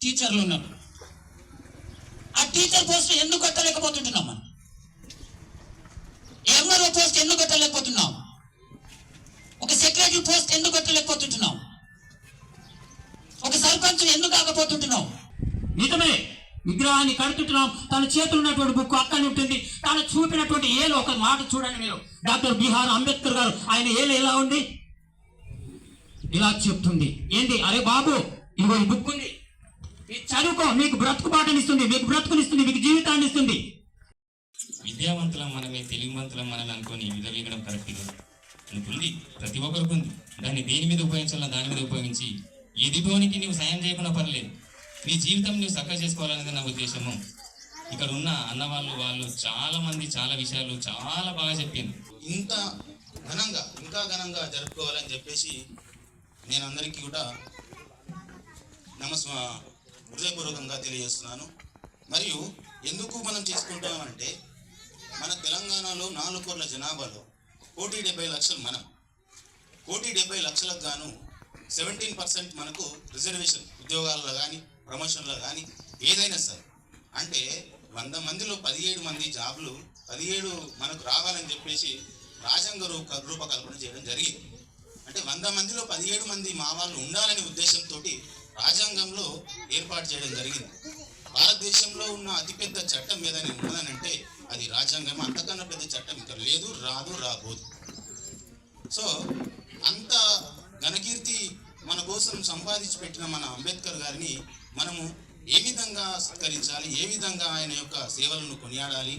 టీచర్లు ఉన్నారు. ఆ టీచర్ పోస్ట్ ఎందుకు కట్టలేకపోతుంటున్నాం? మనం ఎంఆర్ఓ పోస్ట్ ఎందుకు కట్టలేకపోతున్నాం? ఒక సెక్రటరీ పోస్ట్ ఎందుకు కట్టలేకపోతుంటున్నాం? ఒక సర్పంచ్ ఎందుకు కాకపోతుంటున్నాం? నిజమే, విగ్రహాన్ని కడుతుంటున్నాం. తన చేతులు ఉన్నటువంటి బుక్ అక్కడే ఉంటుంది. తను చూపినటువంటి ఏలు ఒక మాట చూడండి మీరు. డాక్టర్ బిఆర్ అంబేద్కర్ గారు, ఆయన ఏలు ఎలా ఉంది? ఇలా చెప్తుంది. ఏంటి? అరే బాబు, ఇదిగో ఈ బుక్ ఉంది, ఇది చదువుకో, మీకు బ్రతుకు పాటనిస్తుంది, మీకు బ్రతుకునిస్తుంది, మీకు జీవితాన్ని ఇస్తుంది. విద్యావంతులం మనమే, తెలివివంతులం మనమే అనుకొని విడవీయడం కరెక్ట్ కాదు. ఉంది, ప్రతి ఒక్కరికి ఉంది. దాన్ని దేని మీద ఉపయోగించాలో దాని మీద ఉపయోగించి ఎదుటోనికి నువ్వు సాయం చేయకుండా పర్లేదు, నీ జీవితం నువ్వు చక్కగా చేసుకోవాలనేది నా ఉద్దేశము. ఇక్కడ ఉన్న అన్నవాళ్ళు చాలా మంది చాలా విషయాలు చాలా బాగా చెప్పింది. ఇంకా ఘనంగా జరుపుకోవాలని చెప్పేసి నేను అందరికీ కూడా హృదయపూర్వకంగా తెలియజేస్తున్నాను. మరియు ఎందుకు మనం చేసుకుంటామంటే, మన తెలంగాణలో 4 కోట్ల జనాభాలో 1,70,00,000 మనం. 1,70,00,000కు గాను 17% మనకు రిజర్వేషన్, ఉద్యోగాల్లో కానీ ప్రమోషన్లో కానీ ఏదైనా సరే. అంటే 100 మందిలో 17 మంది జాబ్లు 17 మనకు రావాలని చెప్పేసి రాజ్యాంగ రూపకల్పన చేయడం జరిగింది. అంటే 100 మందిలో 17 మంది మా వాళ్ళు ఉండాలనే ఉద్దేశంతో రాజ్యాంగంలో ఏర్పాటు చేయడం జరిగింది. భారతదేశంలో ఉన్న అతిపెద్ద చట్టం ఏదైనా ఉన్నదనంటే అది రాజ్యాంగం. అంతకన్నా పెద్ద చట్టం ఇక్కడ లేదు, రాబోదు. సో అంత ఘనకీర్తి మన కోసం సంపాదించి పెట్టిన మన అంబేద్కర్ గారిని మనము ఏ విధంగా సత్కరించాలి, ఏ విధంగా ఆయన యొక్క సేవలను కొనియాడాలి,